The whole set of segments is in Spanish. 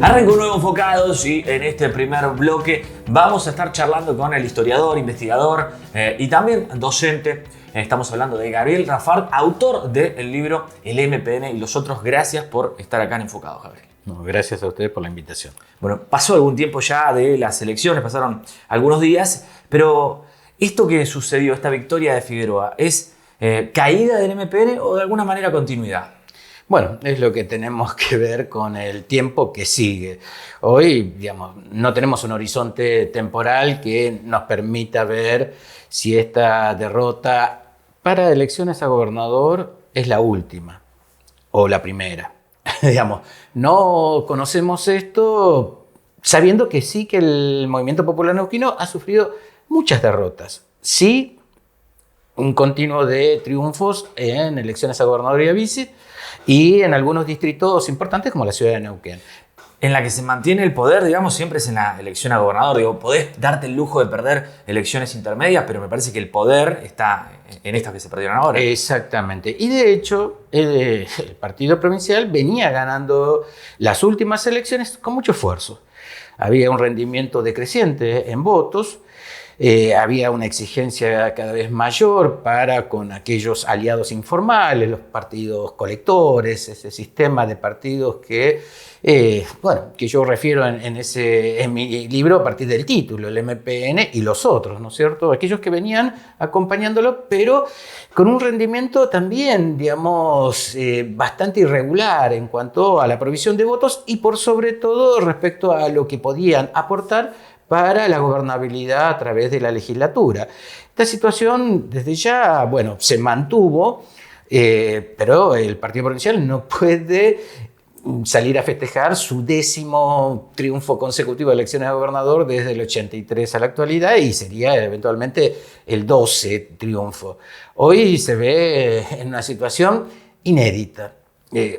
Arranca un nuevo Enfocados y en este primer bloque vamos a estar charlando con el historiador, investigador y también docente. Estamos hablando de Gabriel Rafart, autor del libro El MPN y los otros. Gracias por estar acá en Enfocados, Gabriel. No, gracias a ustedes por la invitación. Bueno, pasó algún tiempo ya de las elecciones, pasaron algunos días, pero esto que sucedió, esta victoria de Figueroa, ¿es caída del MPN o de alguna manera continuidad? Bueno, es lo que tenemos que ver con el tiempo que sigue. Hoy, digamos, no tenemos un horizonte temporal que nos permita ver si esta derrota para elecciones a gobernador es la última o la primera. Digamos, no conocemos esto sabiendo que sí que el movimiento popular neuquino ha sufrido muchas derrotas. Sí, un continuo de triunfos en elecciones a gobernador y a vice, y en algunos distritos importantes como la ciudad de Neuquén. En la que se mantiene el poder, digamos, siempre es en la elección a gobernador. Digo, podés darte el lujo de perder elecciones intermedias, pero me parece que el poder está en estas que se perdieron ahora. Exactamente. Y de hecho, el partido provincial venía ganando las últimas elecciones con mucho esfuerzo. Había un rendimiento decreciente en votos. Había una exigencia cada vez mayor para con aquellos aliados informales, los partidos colectores, ese sistema de partidos que yo refiero en mi libro a partir del título, el MPN y los otros, ¿no es cierto? Aquellos que venían acompañándolo, pero con un rendimiento también, digamos, bastante irregular en cuanto a la provisión de votos y por sobre todo respecto a lo que podían aportar para la gobernabilidad a través de la legislatura. Esta situación desde ya, se mantuvo, pero el Partido Provincial no puede salir a festejar su 10º triunfo consecutivo de elecciones a gobernador desde el 83 a la actualidad y sería eventualmente el 12 triunfo. Hoy se ve en una situación inédita.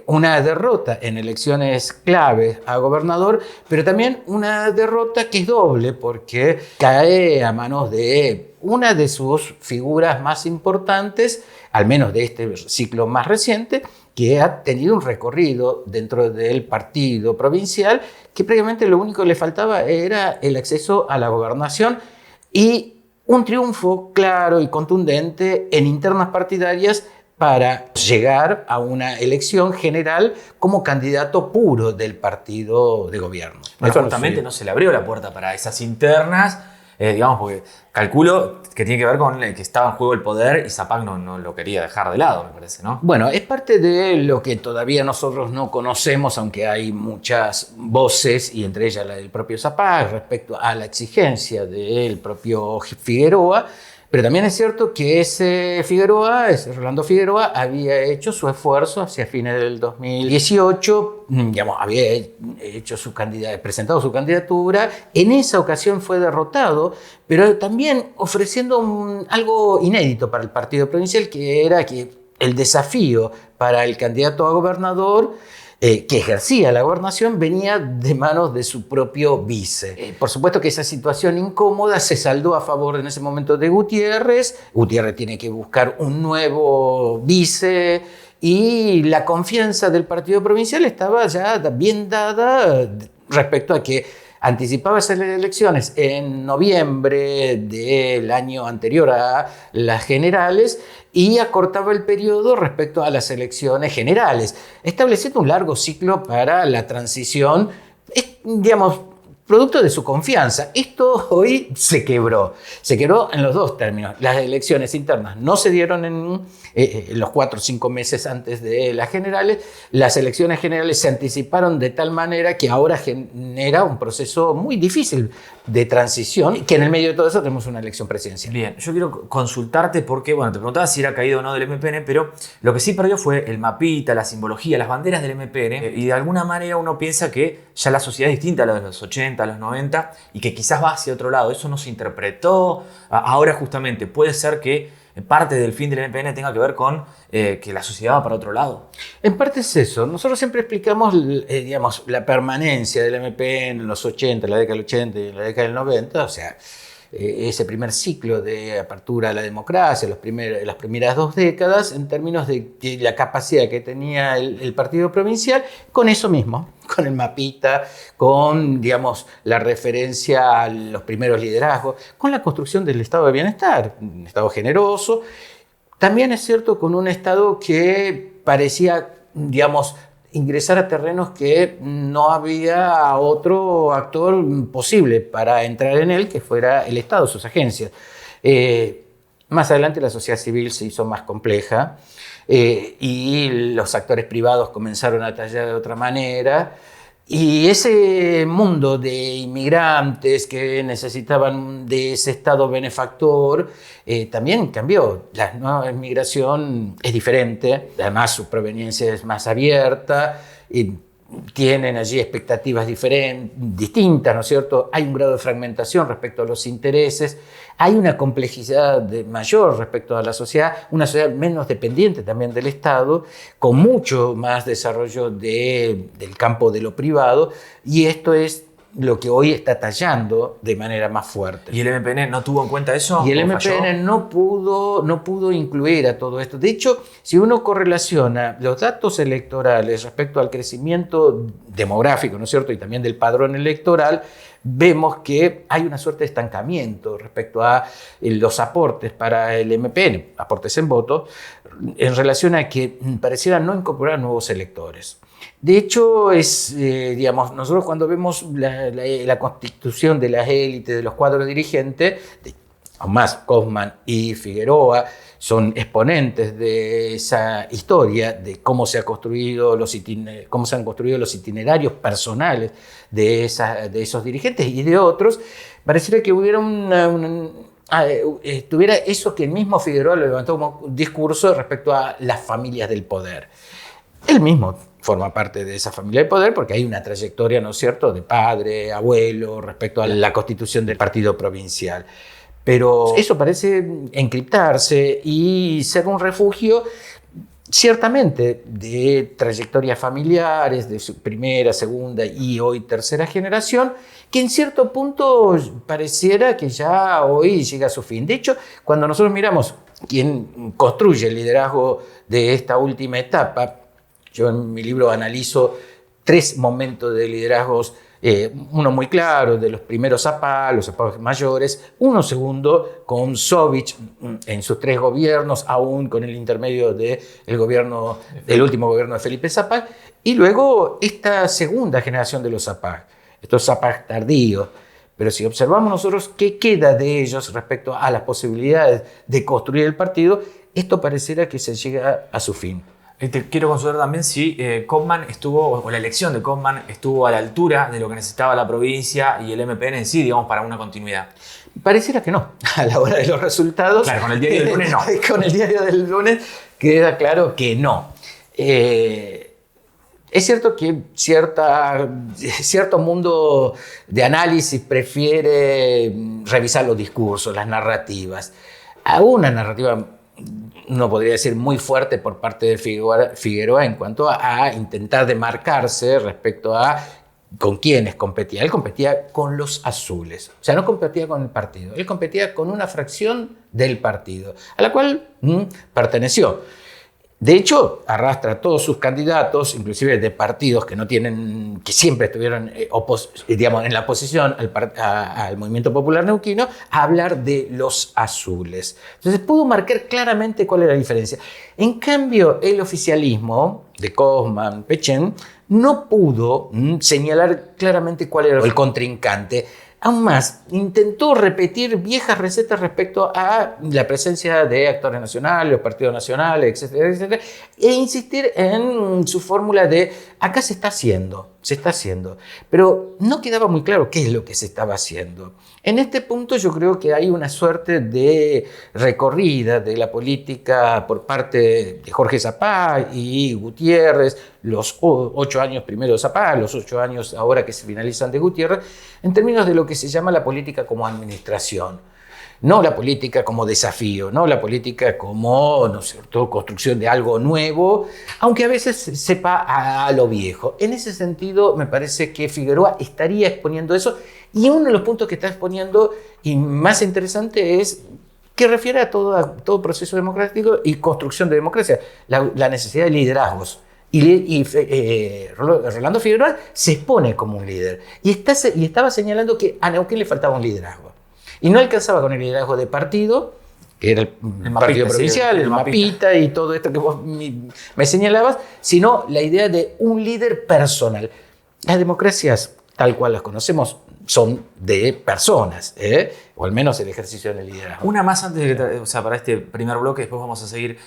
Una derrota en elecciones claves a gobernador, pero también una derrota que es doble porque cae a manos de una de sus figuras más importantes, al menos de este ciclo más reciente, que ha tenido un recorrido dentro del partido provincial, que prácticamente lo único que le faltaba era el acceso a la gobernación y un triunfo claro y contundente en internas partidarias para llegar a una elección general como candidato puro del partido de gobierno. Bueno, justamente no se le abrió la puerta para esas internas, digamos, porque calculo que tiene que ver con que estaba en juego el poder y Zapag no lo quería dejar de lado, me parece, ¿no? Bueno, es parte de lo que todavía nosotros no conocemos, aunque hay muchas voces, y entre ellas la del propio Zapag, respecto a la exigencia del propio Figueroa. Pero también es cierto que ese Rolando Figueroa, había hecho su esfuerzo hacia fines del 2018, había presentado su candidatura. En esa ocasión fue derrotado, pero también ofreciendo algo inédito para el partido provincial, que era que el desafío para el candidato a gobernador que ejercía la gobernación venía de manos de su propio vice. Por supuesto que esa situación incómoda se saldó a favor en ese momento de Gutiérrez. Gutiérrez tiene que buscar un nuevo vice y la confianza del partido provincial estaba ya bien dada respecto a que anticipaba esas elecciones en noviembre del año anterior a las generales y acortaba el periodo respecto a las elecciones generales, estableciendo un largo ciclo para la transición, producto de su confianza. Esto hoy se quebró en los dos términos. Las elecciones internas no se dieron en los 4 o 5 meses antes de las generales. Las elecciones generales se anticiparon de tal manera que ahora genera un proceso muy difícil de transición, que en el medio de todo eso tenemos una elección presidencial. Bien, yo quiero consultarte porque, te preguntaba si era caído o no del MPN, pero lo que sí perdió fue el mapita, la simbología, las banderas del MPN, y de alguna manera uno piensa que ya la sociedad es distinta a la de los 80, a los 90, y que quizás va hacia otro lado. Eso no se interpretó. Ahora justamente puede ser que parte del fin del MPN tenga que ver con que la sociedad va para otro lado. En parte es eso. Nosotros siempre explicamos la permanencia del MPN en los 80, la década del 80 y la década del 90, o sea, ese primer ciclo de apertura a la democracia, las primeras 2 décadas, en términos de la capacidad que tenía el partido provincial, con eso mismo, con el mapita, con, digamos, la referencia a los primeros liderazgos, con la construcción del estado de bienestar, un estado generoso. También es cierto con un estado que parecía, digamos, ingresar a terrenos que no había otro actor posible para entrar en él que fuera el Estado, sus agencias. Más adelante la sociedad civil se hizo más compleja y los actores privados comenzaron a tallar de otra manera. Y ese mundo de inmigrantes que necesitaban de ese Estado benefactor también cambió. La nueva inmigración es diferente, además su proveniencia es más abierta, tienen allí expectativas distintas, ¿no es cierto? Hay un grado de fragmentación respecto a los intereses, hay una complejidad mayor respecto a la sociedad, una sociedad menos dependiente también del Estado, con mucho más desarrollo del campo de lo privado, y esto es lo que hoy está tallando de manera más fuerte. ¿Y el MPN no tuvo en cuenta eso? Y el MPN no pudo incluir a todo esto. De hecho, si uno correlaciona los datos electorales respecto al crecimiento demográfico, ¿no es cierto?, y también del padrón electoral, vemos que hay una suerte de estancamiento respecto a los aportes para el MPN, aportes en voto, en relación a que pareciera no incorporar nuevos electores. De hecho, digamos, nosotros cuando vemos la constitución de las élites, de los cuadros dirigentes, aún más Kaufmann y Figueroa son exponentes de esa historia, de cómo se han construido los itinerarios personales de esos dirigentes y de otros. Pareciera que hubiera tuviera eso que el mismo Figueroa lo levantó como discurso respecto a las familias del poder. Él mismo forma parte de esa familia de poder porque hay una trayectoria, ¿no es cierto?, de padre, abuelo, respecto a la constitución del partido provincial. Pero eso parece encriptarse y ser un refugio, ciertamente, de trayectorias familiares, de su primera, segunda y hoy tercera generación, que en cierto punto pareciera que ya hoy llega a su fin. De hecho, cuando nosotros miramos quién construye el liderazgo de esta última etapa, yo en mi libro analizo 3 momentos de liderazgos, uno muy claro, de los primeros Zapag, los Zapag mayores, uno segundo con Sovich en sus 3 gobiernos, aún con el intermedio del último gobierno de Felipe Zapag, y luego esta segunda generación de los Zapag, estos Zapag tardíos. Pero si observamos nosotros qué queda de ellos respecto a las posibilidades de construir el partido, esto pareciera que se llega a su fin. Te quiero consultar también si Kaufmann o la elección de Kaufmann estuvo a la altura de lo que necesitaba la provincia y el MPN en sí, digamos, para una continuidad. Pareciera que no, a la hora de los resultados. Claro, con el diario del lunes no. Con el diario del lunes queda claro que no. Es cierto que cierto mundo de análisis prefiere revisar los discursos, las narrativas. A una narrativa, uno podría decir, muy fuerte por parte de Figueroa en cuanto a intentar demarcarse respecto a con quiénes competía. Él competía con los azules, o sea, no competía con el partido, él competía con una fracción del partido, a la cual perteneció. De hecho, arrastra a todos sus candidatos, inclusive de partidos que siempre estuvieron digamos, en la oposición al movimiento popular neuquino, a hablar de los azules. Entonces pudo marcar claramente cuál era la diferencia. En cambio, el oficialismo de Kaufmann, Pechen, no pudo señalar claramente cuál era el contrincante. Aún más, intentó repetir viejas recetas respecto a la presencia de actores nacionales, los partidos nacionales, etcétera, etcétera, e insistir en su fórmula de acá se está haciendo, pero no quedaba muy claro qué es lo que se estaba haciendo. En este punto yo creo que hay una suerte de recorrida de la política por parte de Jorge Zapag y Gutiérrez, los 8 años primero de Zapag, los 8 años ahora que se finalizan de Gutiérrez, en términos de lo que se llama la política como administración. No la política como desafío, no la política como, ¿no es cierto?, construcción de algo nuevo, aunque a veces sepa a lo viejo. En ese sentido, me parece que Figueroa estaría exponiendo eso, y uno de los puntos que está exponiendo, y más interesante, es que refiere a todo proceso democrático y construcción de democracia, la necesidad de liderazgos Rolando Figueroa se expone como un líder y estaba señalando que a Neuquén le faltaba un liderazgo. Y no alcanzaba con el liderazgo de partido, que era el partido provincial, el mapita y todo esto que vos me señalabas, sino la idea de un líder personal. Las democracias, tal cual las conocemos, son de personas, o al menos el ejercicio del liderazgo. Una más antes de que, para este primer bloque, después vamos a seguir.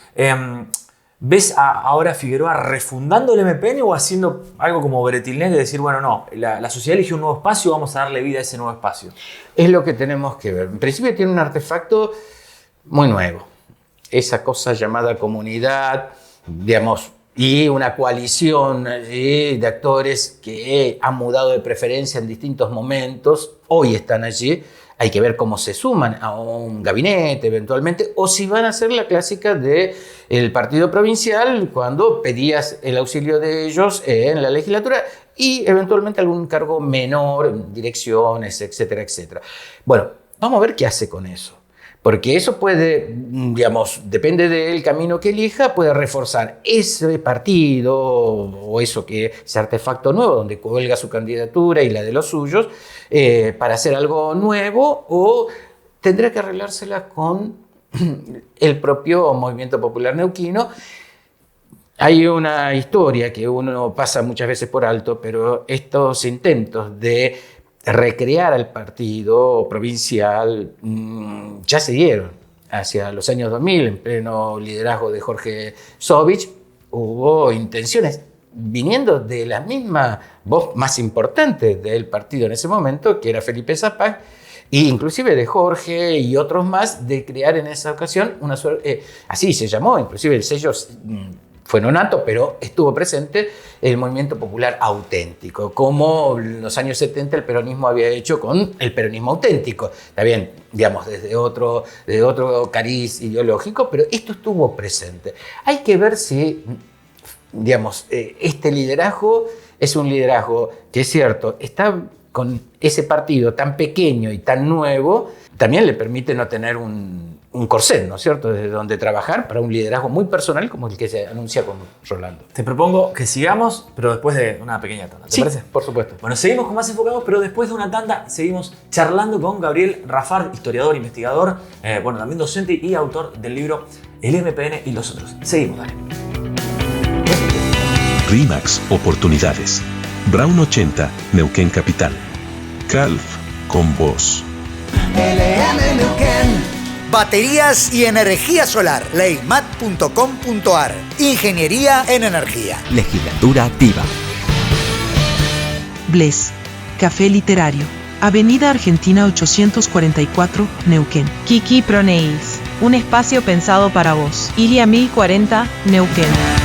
¿Ves ahora a Figueroa refundando el MPN o haciendo algo como Bretilnec de decir, bueno, no, la sociedad eligió un nuevo espacio, vamos a darle vida a ese nuevo espacio? Es lo que tenemos que ver. En principio tiene un artefacto muy nuevo. Esa cosa llamada comunidad, digamos, y una coalición de actores que han mudado de preferencia en distintos momentos, hoy están allí. Hay que ver cómo se suman a un gabinete eventualmente, o si van a hacer la clásica del partido provincial, cuando pedías el auxilio de ellos en la legislatura y eventualmente algún cargo menor, direcciones, etcétera, etcétera. Bueno, vamos a ver qué hace con eso. Porque eso puede, digamos, depende del camino que elija, puede reforzar ese partido o ese artefacto nuevo donde cuelga su candidatura y la de los suyos para hacer algo nuevo, o tendrá que arreglársela con el propio movimiento popular neuquino. Hay una historia que uno pasa muchas veces por alto, pero estos intentos de recrear al partido provincial ya se dieron. Hacia los años 2000, en pleno liderazgo de Jorge Sovich, hubo intenciones viniendo de la misma voz más importante del partido en ese momento, que era Felipe Zapag, e inclusive de Jorge y otros más, de crear en esa ocasión una suerte, así se llamó, inclusive el sello fue nonato, pero estuvo presente el movimiento popular auténtico, como en los años 70 el peronismo había hecho con el peronismo auténtico. Está bien, digamos, desde otro cariz ideológico, pero esto estuvo presente. Hay que ver si, digamos, este liderazgo es un liderazgo que, es cierto, está con ese partido tan pequeño y tan nuevo, también le permite no tener un corset, ¿no es cierto?, desde donde trabajar para un liderazgo muy personal como el que se anuncia con Rolando. Te propongo que sigamos, pero después de una pequeña tanda. ¿Te parece? Por supuesto. Bueno, seguimos con Más Enfocados, pero después de una tanda seguimos charlando con Gabriel Rafar, historiador, investigador, también docente y autor del libro El MPN y los otros. Seguimos, dale. RE/MAX Oportunidades. Brown 80, Neuquén Capital. Calf, con vos. LM Neuquén. Baterías y energía solar. Leimat.com.ar. Ingeniería en energía. Legislatura activa. Bless. Café literario. Avenida Argentina 844, Neuquén. Kiki Pro Nails. Un espacio pensado para vos. Ilia 1040, Neuquén.